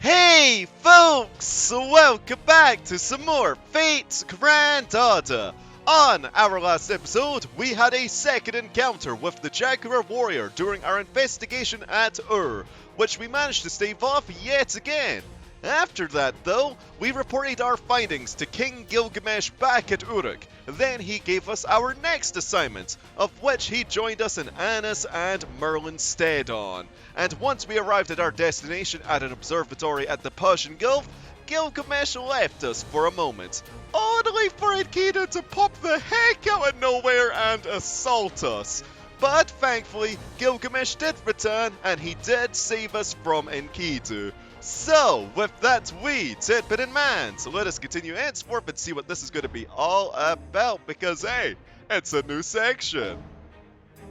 Hey folks! Welcome back to some more Fate's Grand Order. On our last episode, we had a second encounter with the Jaguar Warrior during our investigation at Uruk, which we managed to stave off yet again. After that, though, we reported our findings to King Gilgamesh back at Uruk. Then he gave us our next assignment, of which he joined us in Anna's and Merlin's stead on. And once we arrived at our destination at an observatory at the Persian Gulf, Gilgamesh left us for a moment, only for Enkidu to pop the heck out of nowhere and assault us. But thankfully, Gilgamesh did return, and he did save us from Enkidu. So, with that wee tidbit in mind, so let us continue henceforth and see what this is going to be all about, because hey, it's a new section.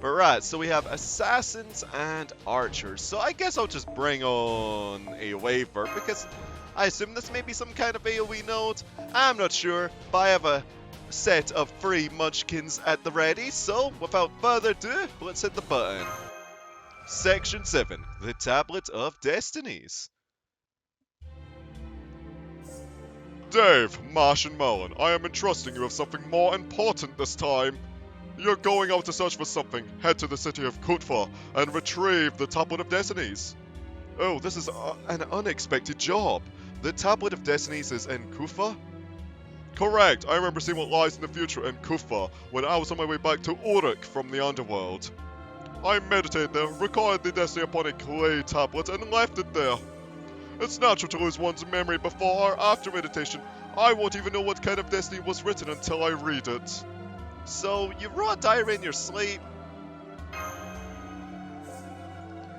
But right, so we have assassins and archers, so I guess I'll just bring on a waver, because I assume this may be some kind of AoE node. I'm not sure, but I have a set of 3 munchkins at the ready, so without further ado, let's hit the button. Section 7, the Tablet of Destinies. Dave, Marsh and Merlin, I am entrusting you with something more important this time. You're going out to search for something. Head to the city of Kutfa and retrieve the Tablet of Destinies. Oh, this is an unexpected job. The Tablet of Destinies is in Kufa? Correct. I remember seeing what lies in the future in Kutfa when I was on my way back to Uruk from the underworld. I meditated there, recorded the destiny upon a clay tablet, and left it there. It's natural to lose one's memory before or after meditation. I won't even know what kind of destiny was written until I read it. So, you wrote a diary in your sleep?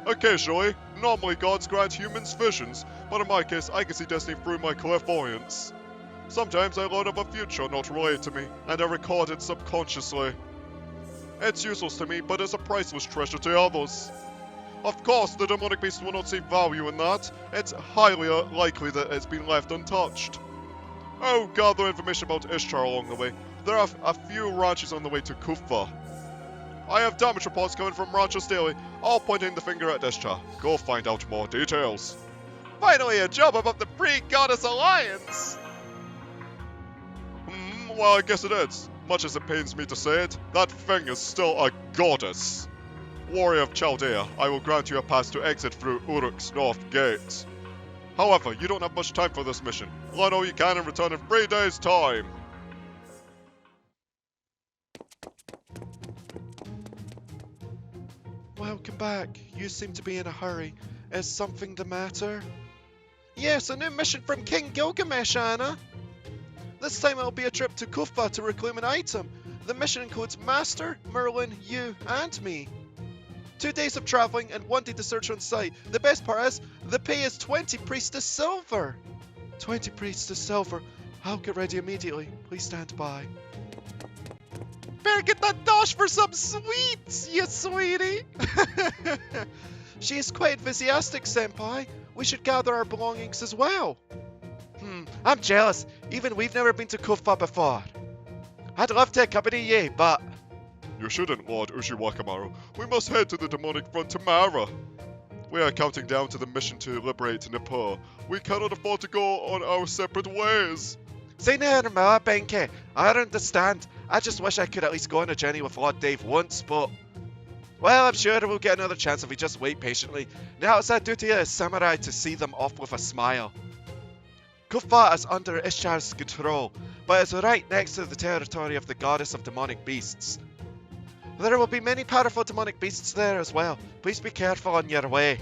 Occasionally. Normally gods grant humans visions, but in my case I can see destiny through my clairvoyance. Sometimes I learn of a future not related to me, and I record it subconsciously. It's useless to me, but it's a priceless treasure to others. Of course, the demonic beast will not see value in that. It's highly likely that it's been left untouched. Oh, gather information about Ishtar along the way. There are a few ranches on the way to Kufa. I have damage reports coming from ranches daily, all pointing the finger at Ishtar. Go find out more details. Finally a job about the Free Goddess Alliance! Well, I guess it is. Much as it pains me to say it, that thing is still a goddess. Warrior of Chaldea, I will grant you a pass to exit through Uruk's north gate. However, you don't have much time for this mission. Learn all you can and return in 3 days' time. Welcome back. You seem to be in a hurry. Is something the matter? Yes, a new mission from King Gilgamesh, Anna. This time it'll be a trip to Kufa to reclaim an item. The mission includes Master, Merlin, you, and me. 2 days of traveling and 1 day to search on site. The best part is, the pay is 20 priestess silver. 20 priestess silver. I'll get ready immediately. Please stand by. Better get that dosh for some sweets, you sweetie. She is quite enthusiastic, senpai. We should gather our belongings as well. I'm jealous. Even we've never been to Kufa before. I'd love to accompany you, but... You shouldn't, Lord Ushiwakamaru. We must head to the demonic front tomorrow. We are counting down to the mission to liberate Nepal. We cannot afford to go on our separate ways. Say no more, Benke. I understand. I just wish I could at least go on a journey with Lord Dave once, but... Well, I'm sure we'll get another chance if we just wait patiently. Now it's our duty as samurai to see them off with a smile. Kufa is under Ishtar's control, but it's right next to the territory of the goddess of demonic beasts. There will be many powerful demonic beasts there as well. Please be careful on your way.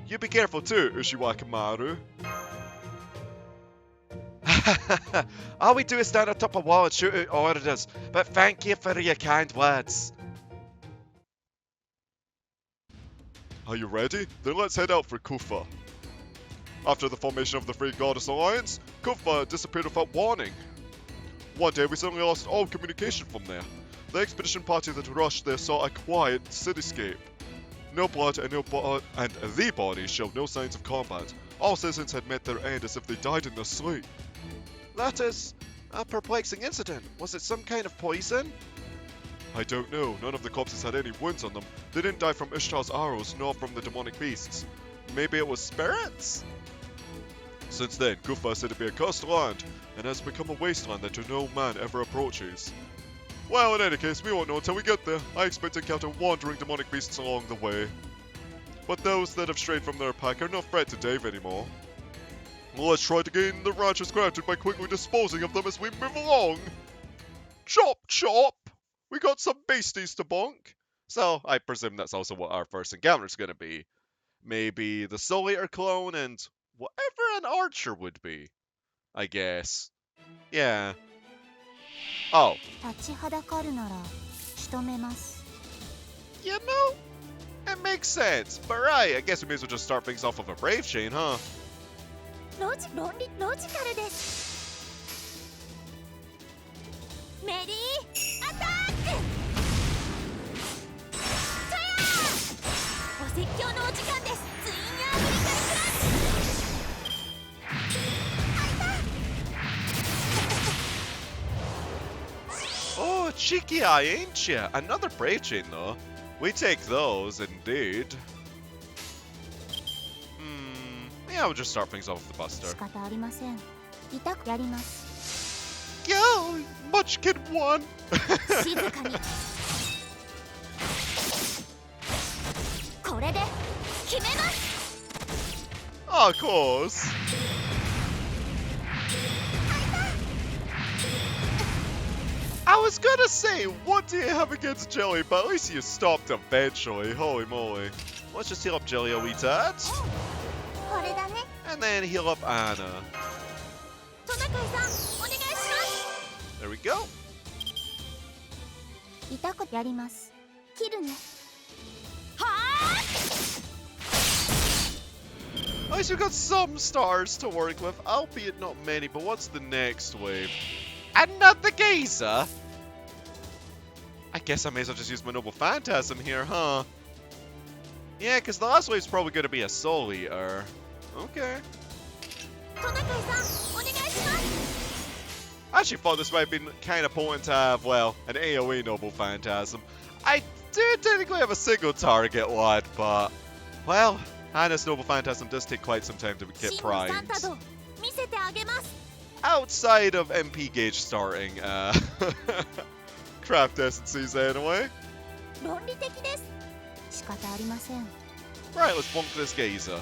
You be careful too, Ushiwakamaru. All we do is stand on top of a wall and shoot out orders, but thank you for your kind words. Are you ready? Then let's head out for Kufa. After the formation of the Free Goddess Alliance, Kufa disappeared without warning. One day we suddenly lost all communication from there. The expedition party that rushed there saw a quiet cityscape. No blood and the bodies showed no signs of combat. All citizens had met their end as if they died in their sleep. That is a perplexing incident. Was it some kind of poison? I don't know. None of the corpses had any wounds on them. They didn't die from Ishtar's arrows, nor from the demonic beasts. Maybe it was spirits? Since then, Gufa is said to be a cursed land, and has become a wasteland that to no man ever approaches. Well, in any case, we won't know until we get there. I expect to encounter wandering demonic beasts along the way. But those that have strayed from their pack are no threat to Dave anymore. Let's try to gain the ranches granted by quickly disposing of them as we move along. Chop chop! We got some beasties to bonk. So, I presume that's also what our first encounter's gonna be. Maybe the Soul Eater clone and whatever an archer would be. I guess. Yeah. Oh. You know, it makes sense. But right, I guess we may as well just start things off with a brave chain, huh? Oh, cheeky eye, ain't ya? Another brave chain, though. We take those, indeed. Yeah, we'll just start things off with the Buster. Yo, Munchkin won! Oh, of course. I was gonna say, what do you have against Jelly? But at least you stopped eventually. Holy moly. Let's just heal up Jelly a wee tad. And then heal up Anna. There we go. At least we've got some stars to work with, albeit not many, but what's the next wave? Another geyser? I guess I may as well just use my Noble Phantasm here, huh? Yeah, because the last wave's probably going to be a Soul Eater. Okay. I actually thought this might have been kind of potent to have, well, an AoE Noble Phantasm. I do technically have a single target one, but, well, Anna's Noble Phantasm does take quite some time to get primed. Outside of MP gauge starting, craft essences anyway. Right, let's bonk this geyser.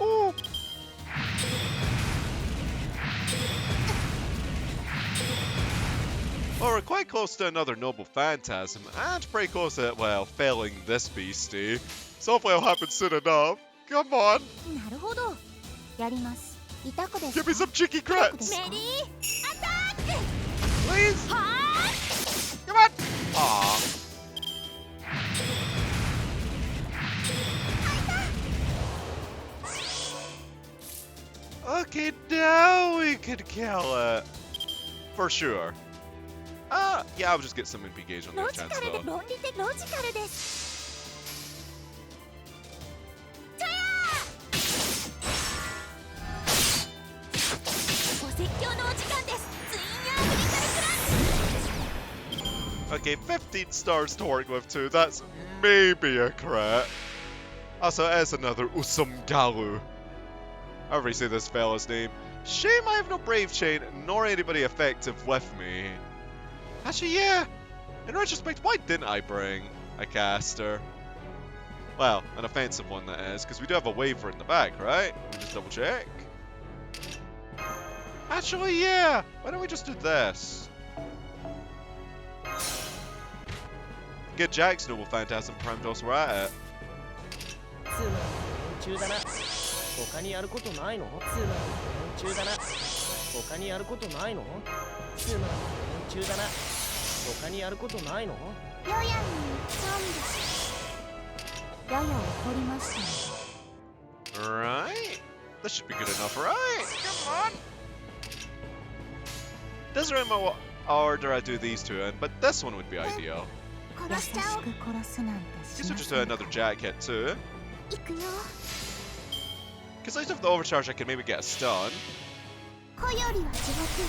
Ooh. Well, we're quite close to another Noble Phantasm, and pretty close to, well, failing this beastie. So hopefully it'll happen soon enough. Come on! Give me some cheeky crits! Please! Come on! Aww. Okay, now we can kill it. For sure. Yeah, I'll just get some MP gauge on their chance though. Okay, 15 stars to work with too. That's maybe a crit. Also, it is another Usumgalu. However you say this fella's name. Shame I have no Brave Chain, nor anybody effective with me. Actually, yeah. In retrospect, why didn't I bring a caster? Well, an offensive one that is, because we do have a waver in the back, right? Let me just double check. Actually, yeah. Why don't we just do this? Get Jack's Noble Phantasm primed whilst we're at it. Right? This should be good enough, right? Come on! Doesn't remember what order I do these two in, but this one would be ideal. Guess we'll just do another Jack hit too. Because out of the overcharge, I can maybe get a stun. 子よりは地獄、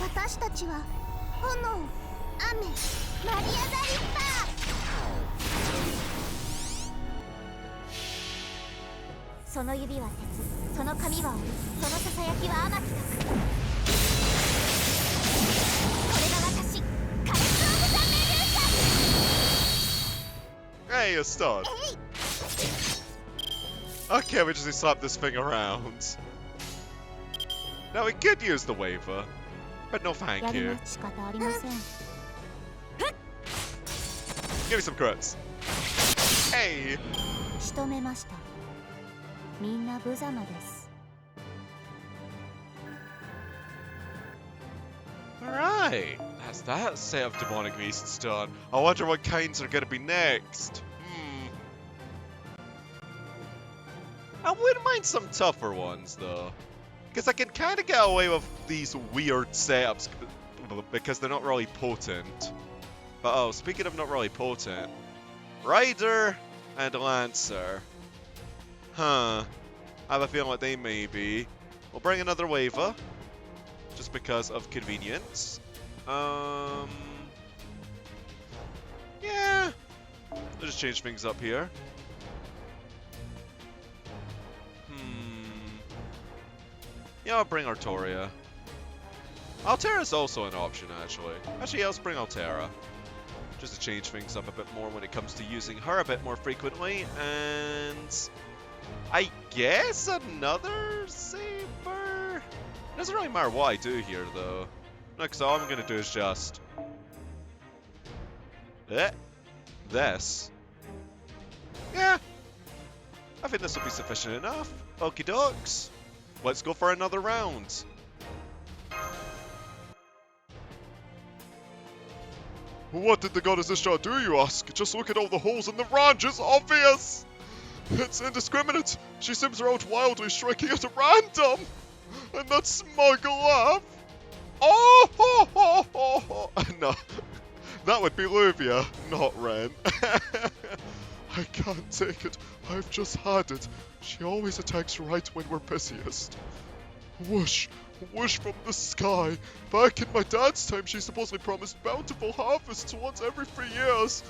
私たちは炎、雨、マリアザリッパー。その指は鉄、その髪は鬼、そのささやきは天城拓。これが私、カレス・オブ・ザ・メデューサ。 Hey, a stun. Okay, we just slap this thing around. Now we could use the waiver, but no thank やり you. の仕方ありません。 Give me some crits. Hey! 仕留めました。みんな無様です。 Alright, that's that set of demonic beasts done. I wonder what kinds are gonna be next. I wouldn't mind some tougher ones though. Because I can kind of get away with these weird setups because they're not really potent. But oh, speaking of not really potent, Rider and Lancer. Huh. I have a feeling like they may be. We'll bring another Waiver. Just because of convenience. Yeah. I'll just change things up here. Yeah, I'll bring Artoria. Altera's also an option, actually. Actually, let's bring Altera. Just to change things up a bit more when it comes to using her a bit more frequently. And I guess another Saber? It doesn't really matter what I do here, though. No, because all I'm going to do is just... this. Yeah. I think this will be sufficient enough. Okie dokes. Let's go for another round. What did the goddess Ishtar do, you ask? Just look at all the holes in the ranch, it's obvious! It's indiscriminate. She sims around wildly, striking at random! And that smug laugh! Oh, ho, ho, ho, ho. No, that would be Luvia, not Ren. I can't take it. I've just had it. She always attacks right when we're busiest. Whoosh, whoosh from the sky. Back in my dad's time, she supposedly promised bountiful harvests once every 3 years.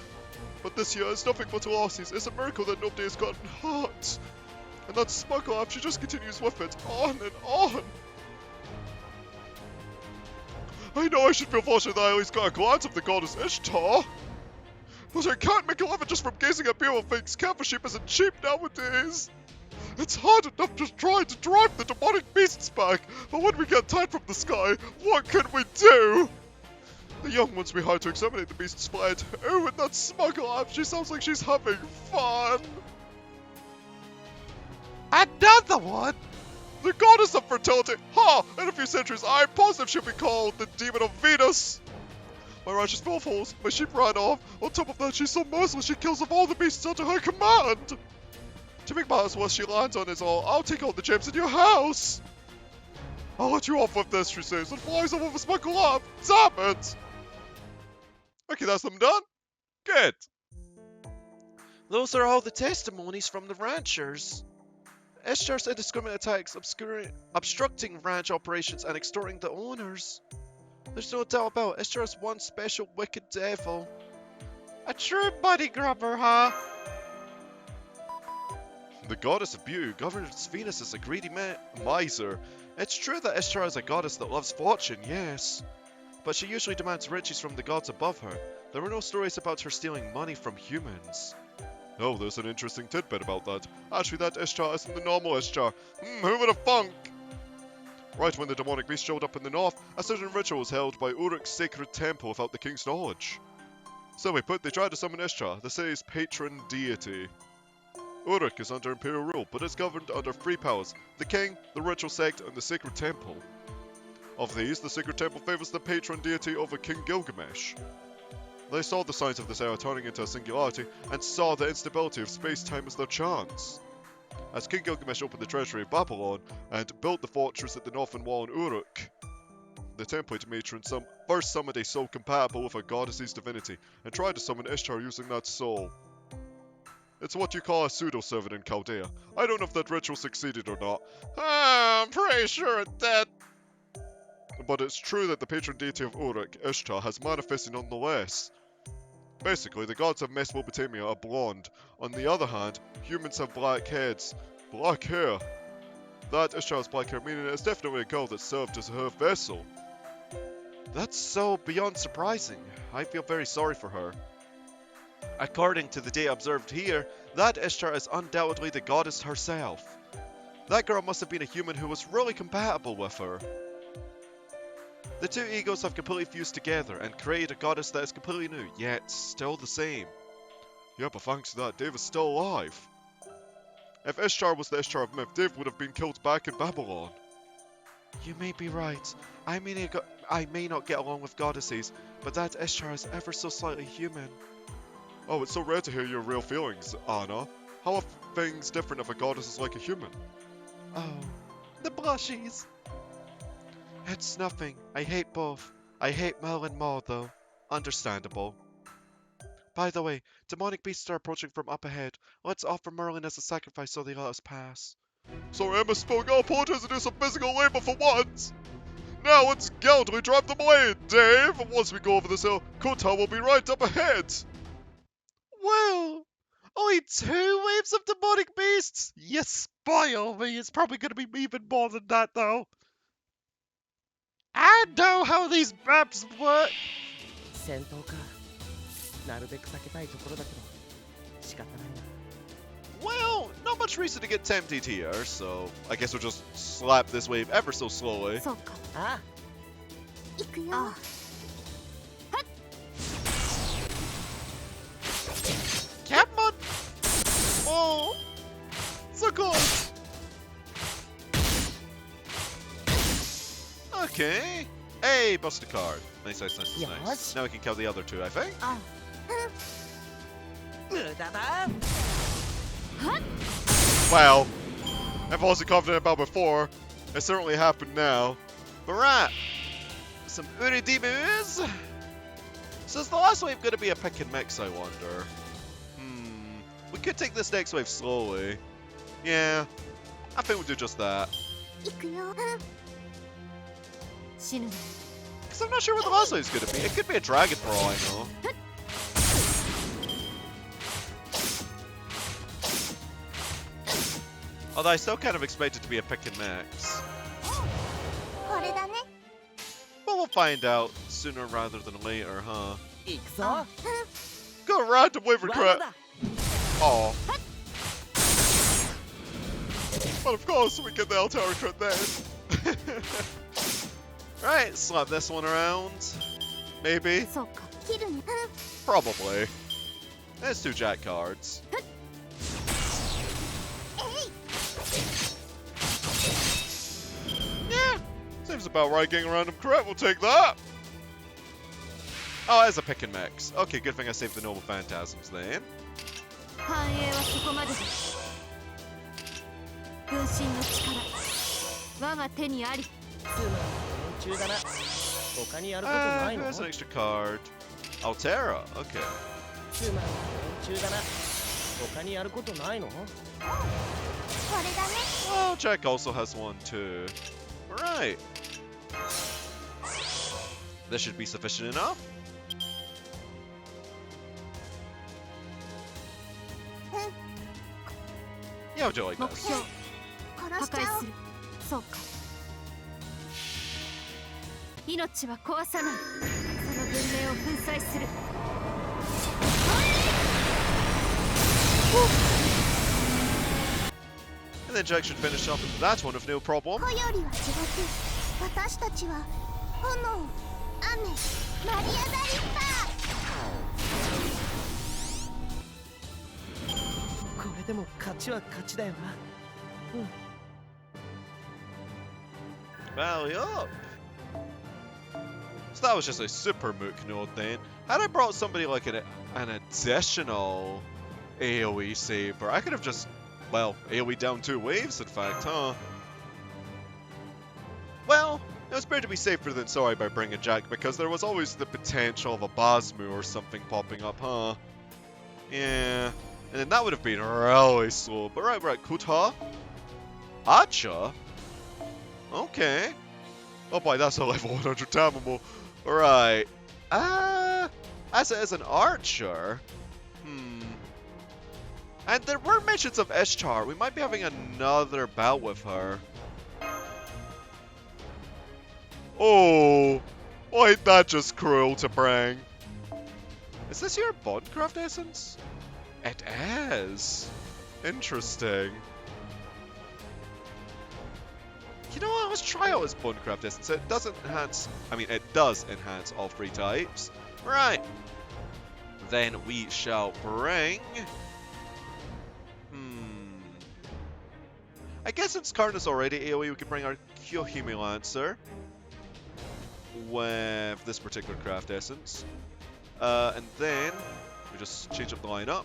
But this year is nothing but losses. It's a miracle that nobody has gotten hurt. And that smug laugh, she just continues with it, on and on. I know I should feel fortunate that I at least got a glance of the goddess Ishtar. But I can't make a living just from gazing at beautiful things. Camphor sheep isn't cheap nowadays. It's hard enough just trying to drive the demonic beasts back, but when we get tide from the sky, what can we do? The young ones we hired to exterminate the beasts fled. Oh, and that smug laugh, she sounds like she's having fun. Another one? The goddess of fertility. Ha! In a few centuries, I'm positive she'll be called the demon of Venus. My ranch is full of holes, my sheep ran off. On top of that, she's so merciless she kills off all the beasts under her command. To make matters worse, she lands on us all. I'll take all the gems in your house. I'll let you off with this, she says, and flies off with a smug laugh. Damn it! Okay, that's them done. Good. Those are all the testimonies from the ranchers. Ishtar's indiscriminate attacks, obstructing ranch operations and extorting the owners. There's no doubt about it, Ishtar is one special wicked devil. A true buddy grubber, huh? The goddess of beauty governs Venus as a greedy miser. It's true that Ishtar is a goddess that loves fortune, yes. But she usually demands riches from the gods above her. There were no stories about her stealing money from humans. Oh, there's an interesting tidbit about that. Actually, that Ishtar isn't the normal Ishtar. Who would have thunk? Right when the demonic beast showed up in the north, a certain ritual was held by Uruk's sacred temple without the king's knowledge. Simply put, they tried to summon Ishtar, the city's patron deity. Uruk is under imperial rule, but is governed under three powers: the king, the ritual sect, and the sacred temple. Of these, the sacred temple favors the patron deity over King Gilgamesh. They saw the signs of this era turning into a singularity, and saw the instability of space-time as their chance. As King Gilgamesh opened the treasury of Babylon, and built the fortress at the northern wall in Uruk, the template matron first summoned a soul compatible with a goddess's divinity, and tried to summon Ishtar using that soul. It's what you call a pseudo-servant in Chaldea. I don't know if that ritual succeeded or not. I'm pretty sure it did. But it's true that the patron deity of Uruk, Ishtar, has manifested nonetheless. Basically, the gods of Mesopotamia are blonde. On the other hand, humans have black heads. Black hair. That Ishtar has black hair, meaning it's definitely a girl that served as her vessel. That's so beyond surprising. I feel very sorry for her. According to the data observed here, that Ishtar is undoubtedly the goddess herself. That girl must have been a human who was really compatible with her. The two egos have completely fused together and created a goddess that is completely new, yet still the same. Yeah, but thanks to that, Dave is still alive. If Ishtar was the Ishtar of myth, Dave would have been killed back in Babylon. You may be right. I may not get along with goddesses, but that Ishtar is ever so slightly human. Oh, it's so rare to hear your real feelings, Anna. How are things different if a goddess is like a human? Oh, the blushies. It's nothing. I hate both. I hate Merlin more, though. Understandable. By the way, demonic beasts are approaching from up ahead. Let's offer Merlin as a sacrifice so they let us pass. Sorry, I misspoke. I'll apologize and do some physical labor for once. Now let's gallantly drive them away, Dave. Once we go over this hill, Kota will be right up ahead. Well, only 2 waves of demonic beasts? You spoil me. It's probably going to be even more than that, though. I know how these maps work. 戦闘か。なるべく避けたいところだけど、仕方ないな。 Well, not much reason to get tempted here, so I guess we'll just slap this wave ever so slowly. そうか。ああ、行くよ。Capmon! Oh, so close. Okay. Hey, busted a card. Nice, nice, nice, nice. Yes. Now we can kill the other 2, I think. あ、無駄だ。 Well, if I wasn't confident about before, it certainly happened now. But right, some Uridimus. So is the last wave going to be a pick and mix, I wonder? We could take this next wave slowly. Yeah, I think we'll do just that. 行くよ。死ぬね。 Because I'm not sure what the last wave's going to be. It could be a dragon for all I know. Although I still kind of expect it to be a pick and mix. これだね。 But we'll find out sooner rather than later, huh? 行くぞ。 Got a random wave ワー crit. ドだ。 Aw. But of course, we get the Altair crit then. Right, slap this one around. Maybe. そうか。切るね。 Probably. There's 2 jack cards. えい。 Yeah. Seems about right getting a random crit. We'll take that. Oh, as a pick and mix. Okay, good thing I saved the Noble Phantasms then. 繁栄はそこまでだ。分身の力、我が手にあり。つまり連中だな。他にやることないの？ Here's an extra card. Altera. Okay. つまり連中だな。他にやることないの？これだね。 Well, Jack also has one too. Right. This should be sufficient enough. Yeah, I'll do it like 目 this. 標。破壊する。そうか。命は壊さない。その文明を粉砕する。 And then Jack should finish off that one with no problem. 子よりは地獄。私たちは炎、雨、マリア・ダリッパー。これでも勝ちは勝ちだよな。Rally up. So that was just a super mook node then. Had I brought somebody like an additional AoE saber, I could have just, well, AoE down 2 waves in fact, huh? Well, it was better to be safer than sorry by bringing Jack because there was always the potential of a Basmu or something popping up, huh? Yeah. And then that would have been really slow. But right, we're at Kuta. Acha? Okay. Oh boy, that's a level 100 Tamamo. Right. As it is an archer. And there were mentions of Ishtar. We might be having another bout with her. Oh, ain't that just cruel to bring? Is this your Bondcraft essence? It is. Interesting. You know what? Let's try out his Bondcraft essence. It does enhance. I mean, it does enhance all 3 types. Right. Then we shall bring. I guess since Karn is already AoE, we can bring our Kyohime Lancer with this particular craft essence. And then we just change up the lineup.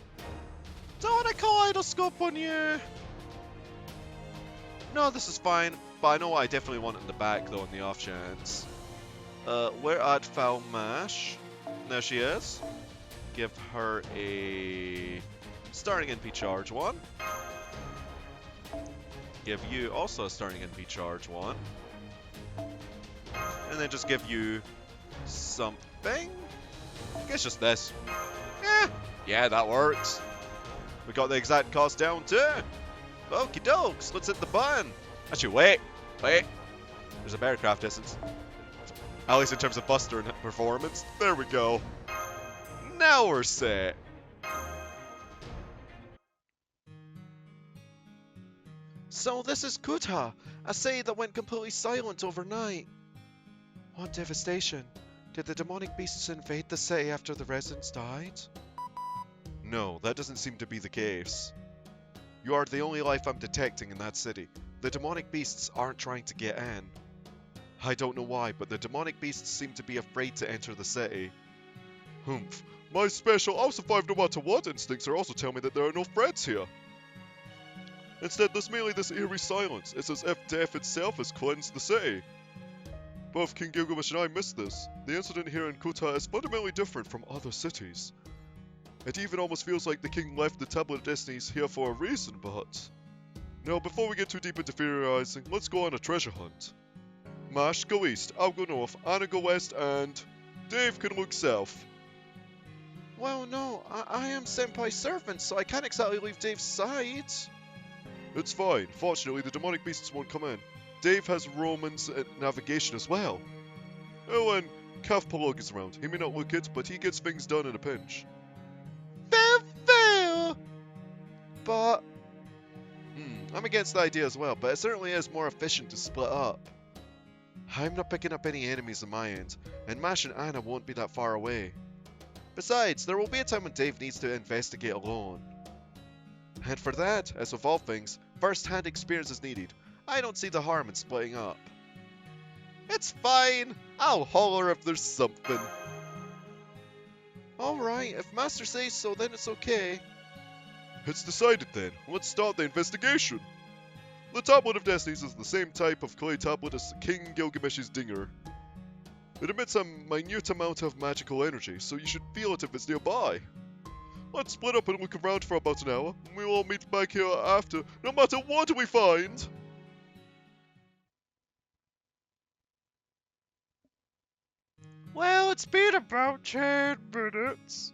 Don't want to kaleidoscope on you. No, this is fine. But I know what I definitely want it in the back though, in the off chance. We're at Foul Mash. There she is. Give her a starting NP charge 1. Give you also a starting NP charge 1. And then just give you something. I guess just this. Yeah, that works. We got the exact cost down too. Okie dokes, let's hit the button. Actually, wait. There's a Bearcraft essence. At least in terms of Buster and performance. There we go. Now we're set. So this is Kuta, a city that went completely silent overnight. What devastation. Did the demonic beasts invade the city after the residents died? No, that doesn't seem to be the case. You are the only life I'm detecting in that city. The demonic beasts aren't trying to get in. I don't know why, but the demonic beasts seem to be afraid to enter the city. Humph. My special I'll survive no matter what instincts are also telling me that there are no threats here. Instead, there's merely this eerie silence. It's as if death itself has cleansed the city. Both King Gilgamesh and I missed this. The incident here in Kuta is fundamentally different from other cities. It even almost feels like the king left the Tablet of Destinies here for a reason, but... Now, before we get too deep into theorizing, let's go on a treasure hunt. Mash, go east, I'll go north, Anna go west, and... Dave can look south. Well, no, I am Senpai's servant, so I can't exactly leave Dave's side. It's fine. Fortunately, the demonic beasts won't come in. Dave has Roman's navigation as well. Oh, and Calf Polog is around. He may not look it, but he gets things done in a pinch. Fair. But... I'm against the idea as well, but it certainly is more efficient to split up. I'm not picking up any enemies on my end, and Mash and Anna won't be that far away. Besides, there will be a time when Dave needs to investigate alone. And for that, as with all things, first-hand experience is needed. I don't see the harm in splitting up. It's fine. I'll holler if there's something. Alright, if Master says so, then it's okay. It's decided then. Let's start the investigation. The Tablet of Destinies is the same type of clay tablet as King Gilgamesh's dinger. It emits a minute amount of magical energy, so you should feel it if it's nearby. Let's split up and look around for about an hour, and we'll all meet back here after, no matter what we find! Well, it's been about 10 minutes.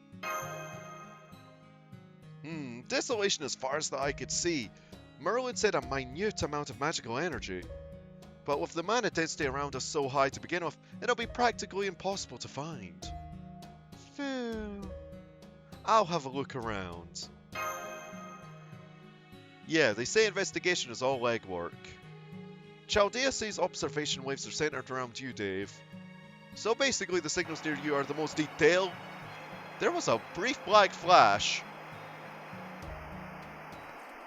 Desolation as far as the eye could see. Merlin said a minute amount of magical energy. But with the mana density around us so high to begin with, it'll be practically impossible to find. Phil. I'll have a look around. Yeah, they say investigation is all legwork. Chaldea says observation waves are centered around you, Dave. So basically the signals near you are the most detailed. There was a brief black flash.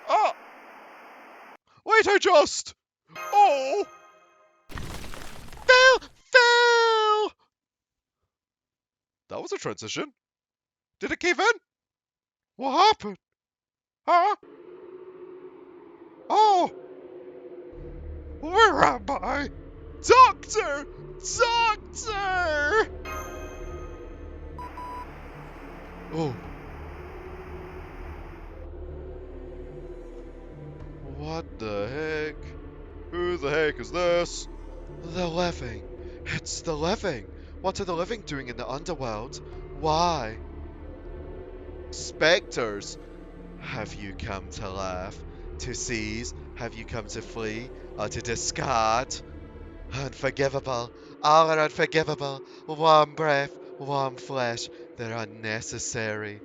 Ah! Wait, I just... Oh! Phil! That was a transition. Did it cave in? What happened? Huh? Oh! Where am I? Doctor! Doctor! Oh. heck is this? The living. It's the living. What are the living doing in the underworld? Why? Spectres. Have you come to laugh? To seize? Have you come to flee? Or to discard? Unforgivable. All are unforgivable. Warm breath, warm flesh. They're unnecessary.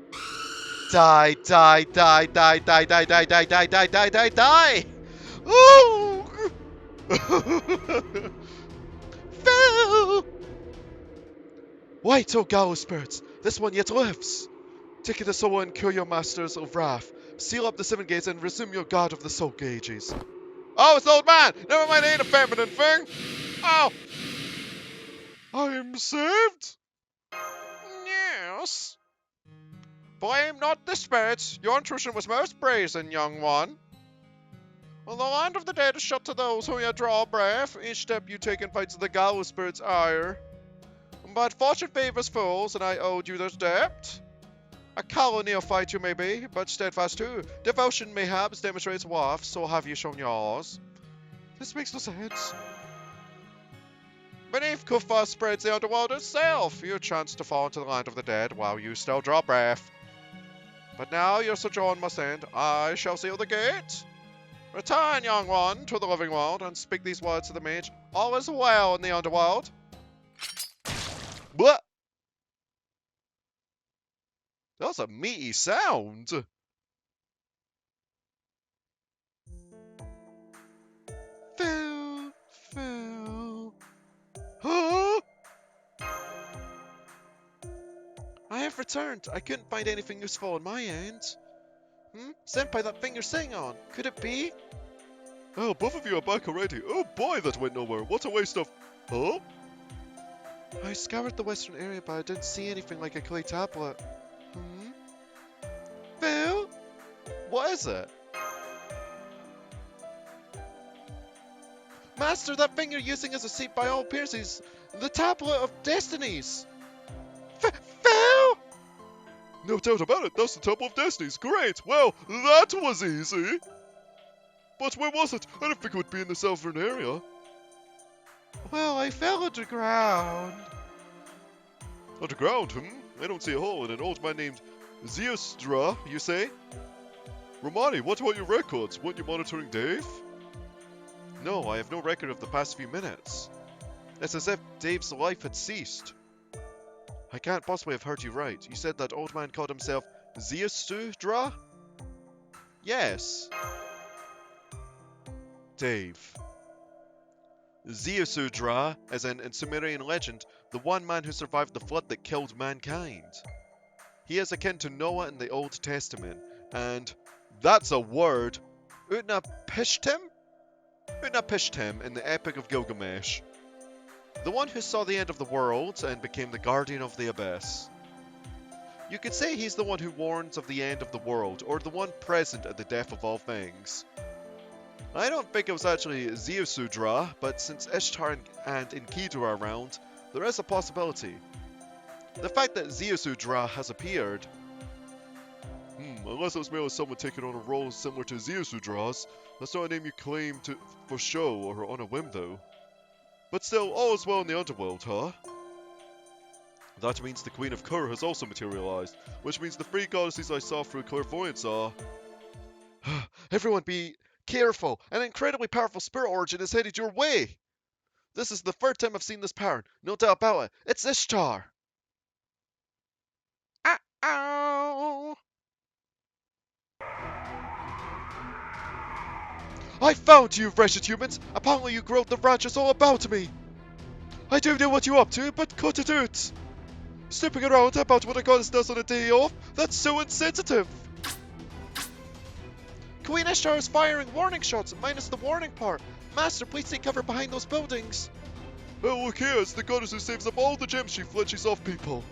Die, die, die, die, die, die, die, die, die, die, die, die, die! Ooh! Phil! Wait, oh gallows spirits, this one yet lives. Take the soul and kill your masters of wrath. Seal up the 7 gates and resume your god of the soul gauges. Oh, it's the old man! Never mind, ain't a feminine thing! Oh! I am saved? Yes. Blame not the spirits. Your intrusion was most brazen, young one. Well, the land of the dead is shut to those who yet draw breath. Each step you take invites the gallows spirit's ire. But fortune favors fools, and I owed you this debt. A callow neophyte you may be, but steadfast too. Devotion mayhaps demonstrates worth, so have you shown yours. This makes no sense. Beneath Kufa spreads the underworld itself. You chance to fall into the land of the dead while you still draw breath. But now your sojourn must end. I shall seal the gate. Return, young one, to the living world, and speak these words to the mage. All is well in the underworld. What? That was a meaty sound. Phil. Huh? I have returned. I couldn't find anything useful on my end. Senpai, that thing you're sitting on. Could it be? Oh, both of you are back already. Oh boy, that went nowhere. What a waste of... Huh? I scoured the western area, but I didn't see anything like a clay tablet. Phil? What is it? Master, that thing you're using as a seat by all appearances, the Tablet of Destinies. Phil? No doubt about it, that's the Tablet of Destinies. Great! Well, that was easy. But where was it? I didn't think it would be in the southern area. Well, I fell underground. Underground, I don't see a hole in an old man named Zeustra, you say? Romani, what about your records? Weren't you monitoring Dave? No, I have no record of the past few minutes. It's as if Dave's life had ceased. I can't possibly have heard you right. You said that old man called himself Zeustra? Yes. Dave. Zeusudra, as in Sumerian legend, the one man who survived the flood that killed mankind. He is akin to Noah in the Old Testament, and that's a word, Utnapishtim? Utnapishtim in the Epic of Gilgamesh. The one who saw the end of the world and became the guardian of the abyss. You could say he's the one who warns of the end of the world, or the one present at the death of all things. I don't think it was actually Zeusudra, but since Ishtar and Enkidu are around, there is a possibility. The fact that Zeusudra has appeared... Unless it was merely someone taking on a role similar to Zeusudra's, that's not a name you claim to for show or on a whim though. But still, all is well in the underworld, huh? That means the Queen of Kur has also materialized, which means the 3 goddesses I saw through clairvoyance are... Everyone be careful! An incredibly powerful spirit origin is headed your way! This is the 3rd time I've seen this pattern, no doubt about it. It's Ishtar! Ow! I found you, wretched humans! Apparently you growled the branches all about me! I don't know what you're up to, but cut it out! Snooping around about what a goddess does on a day off? That's so insensitive! Queen Ishtar is firing warning shots, minus the warning part. Master, please take cover behind those buildings. Oh, look here, it's the goddess who saves up all the gems she fletches off people.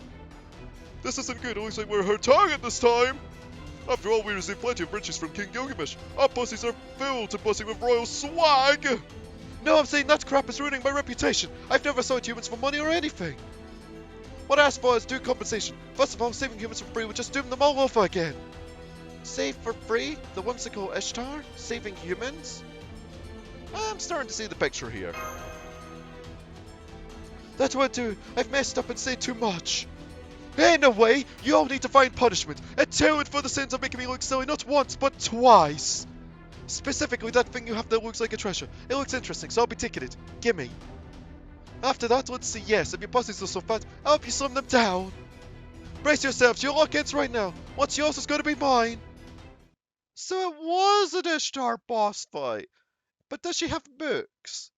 This isn't good, it looks like we're her target this time! After all, we received plenty of riches from King Gilgamesh. Our pussies are filled to busting with royal swag! No, I'm saying that crap is ruining my reputation. I've never sold humans for money or anything. What I ask for is due compensation. First of all, saving humans for free would just doom them all over again. Save for free? The whimsical Ishtar? Saving humans? I'm starting to see the picture here. That won't do. I've messed up and said too much. Anyway, you all need to find punishment. Atone for the sins of making me look silly not once, but twice. Specifically, that thing you have that looks like a treasure. It looks interesting, so I'll be taking it. Gimme. After that, let's see. Yes, if your pussies are so fat, I'll help you slim them down. Brace yourselves, you're lock ends right now. What's yours is going to be mine. So it was an Ishtar boss fight. But does she have mooks?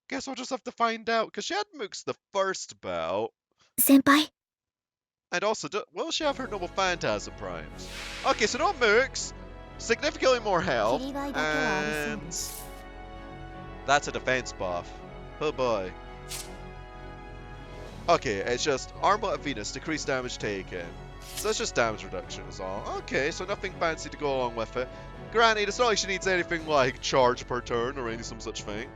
Guess we'll just have to find out, because she had mooks the first bout. 先輩 And also, will she have her noble phantasm primes? Okay, so no mooks, significantly more health, 切りがいだけはありそう and that's a defense buff. Oh boy. Okay, it's just Armlet of Venus, decreased damage taken. So that's just damage reduction is all. Okay, so nothing fancy to go along with it. Granted, it's not like she needs anything like charge per turn or any some such thing.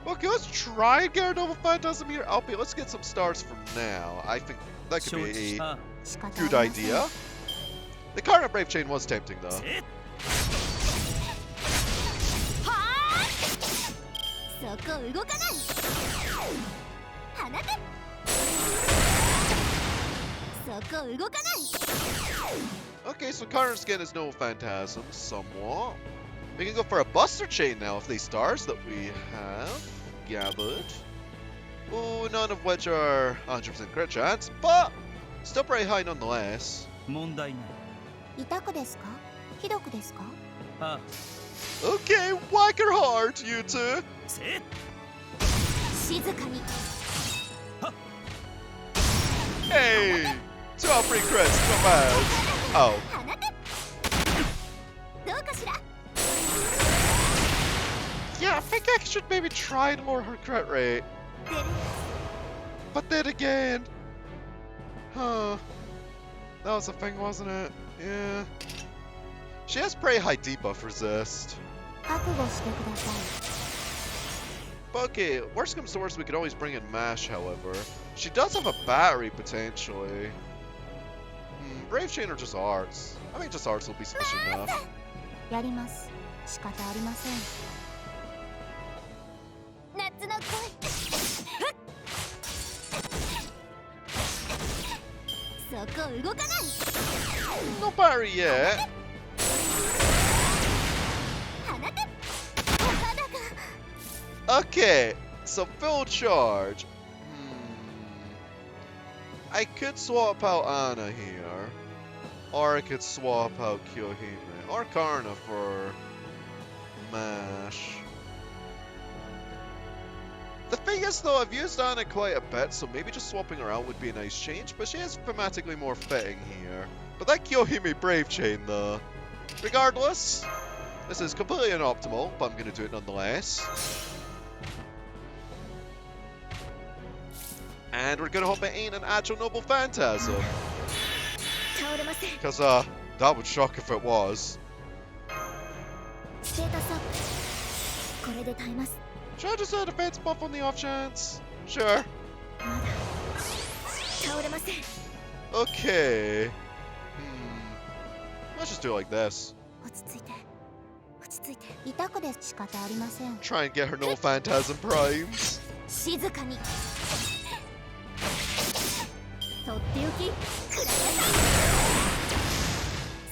Okay, let's try and get our noble phantasm here. Albeit, let's get some stars from now. I think that could be a 仕方あ good りません idea. The Carnot Brave Chain was tempting though. そこ動かない放てそこ動かない Okay, so Carnot Skin is no phantasm, somewhat. We can go for a Buster Chain now with these stars that we have gathered. Oh, none of which are 100% crit chance, but still pretty high nonetheless. 問題ない。痛くですかひどくですか ああ、 Okay, whack her hard, you two. せっ 静かに Hey, 2 out 3 crits, not bad. Oh, 放てどうかしら yeah, I think I should maybe try and lower her crit rate. 出る But then again, huh? That was a thing, wasn't it? Yeah. She has pretty high debuff resist. 覚悟してください But okay, worst comes to worst, we could always bring in Mash, however. She does have a battery, potentially. Brave Chain or just Arts? I think just Arts will be sufficient enough. やります仕方ありません夏の恋そこ動かない No battery yet. 放てお肌が Okay, so full charge. I could swap out Anna here. Or I could swap out Kyohime. Or Karna for Mash. The thing is though, I've used Anna quite a bit, so maybe just swapping her out would be a nice change, but she is thematically more fitting here. But that Kyohime Brave Chain though. Regardless, this is completely unoptimal, but I'm going to do it nonetheless. And we're going to hope it ain't an actual Noble Phantasm. 倒れません Because, that would shock if it was. ステータスアップこれで耐えます Should I just add a defense buff on the off chance? Sure. まだ倒れません Okay. Let's just do it like this. 落ち着いて落ち着いて痛くです仕方ありません Try and get her Noble Phantasm primes. 静かにとっておきくらいなさい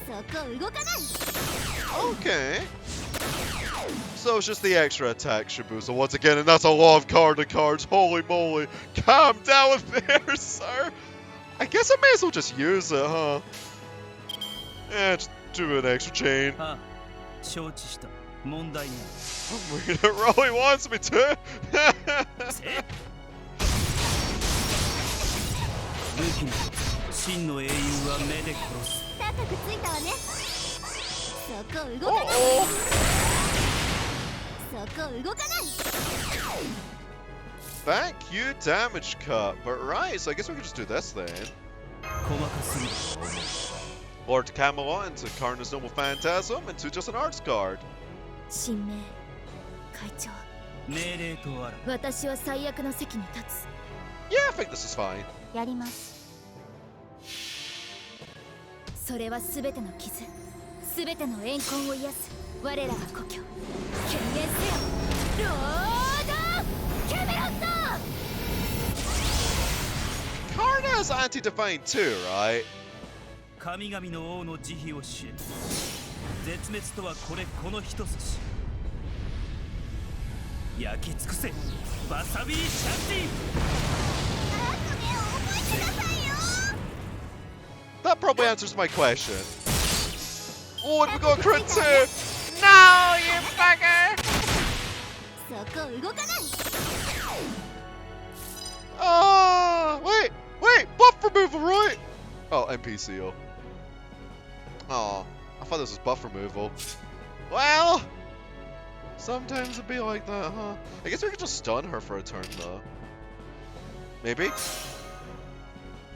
そこ動かない Okay. So it's just the extra attack, Shibusa, once again, and that's a lot of cards. Holy moly. Calm down with there, sir. I guess I may as well just use it, huh? Yeah, just do an extra chain. ああ、承知した。問題ない。 I mean, it really wants me to. せっ武器の真の英雄は目で殺す。高くついたわねそこ動かない Uh-oh. そこ動かない Thank you, damage cut. But right, so I guess we can just do this then. 細かすぎる。 Lord Camelot into Karna's Noble Phantasm into just an arts card. 神明会長命令とあら。私は最悪の席に立つ Yeah, I think this is fine. やりますそれは全ての傷全ての怨恨を癒す我らが故郷。権限せよロードキャメロット。 Karna is anti-divine too, right? 神々の王の慈悲を知れ。絶滅とはこれこの一筋。焼き尽くせバサビーシャンティ。 That probably answers my question. Oh, and we got a crit too! No, you bugger! そこ動かない。 Wait, buff removal, right? Oh, NPC. Oh, I thought this was buff removal. Well, sometimes it'd be like that, huh? I guess we could just stun her for a turn, though. Maybe?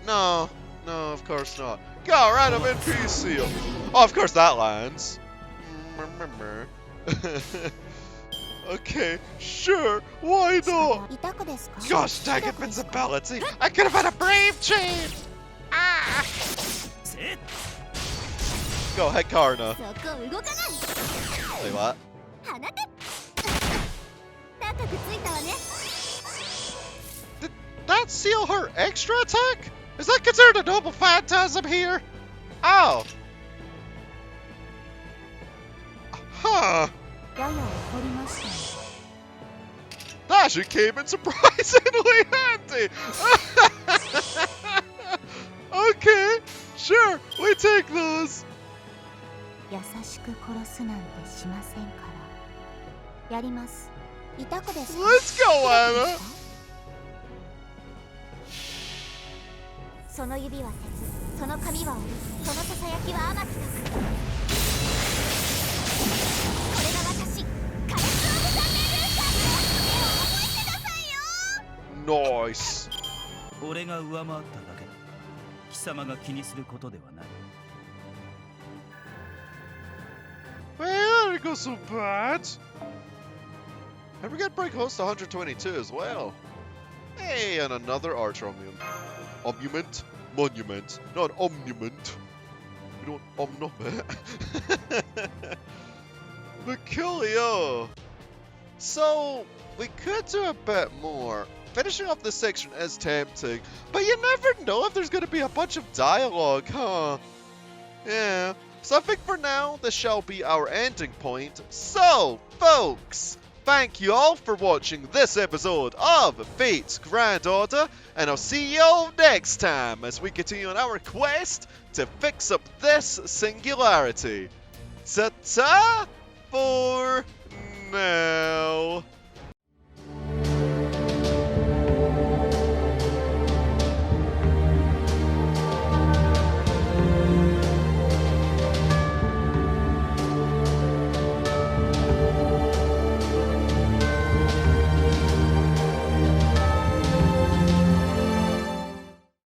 No, of course not. Get rid of NPC. Oh, of course that lands. Okay, sure, why not? 痛くですか？ Gosh dang invincibility! I could have had a brave chain! Ah! せっ Go ahead, Karna. そこ動かない。 Wait, what? 放て。高くついたわね。 Did that seal her extra attack? Is that considered a double phantasm here? Oh. Huh. やや怒りましたね。 That actually came in surprisingly handy. Okay, sure, we take those. 優しく殺すなんてしませんから。やります。痛くですか？ Let's go, Anna. その指は鉄、その髪は折、そのささやきは甘くとく。これが私、カレス・オブ・ザ・メルーカ。覚えてくださいよ。 Nice. 俺が上回っただけだ。貴様が気にすることではない。 Well, it goes so bad. And we get pretty close to 122 as well. Hey, and another archer monument. Monument, not omnument. We don't omnum it. Peculiar. So, we could do a bit more. Finishing off this section is tempting, but you never know if there's going to be a bunch of dialogue, huh? Yeah. So I think for now, this shall be our ending point. So, folks, thank you all for watching this episode of Fate's Grand Order, and I'll see you all next time as we continue on our quest to fix up this singularity. Ta-ta for now.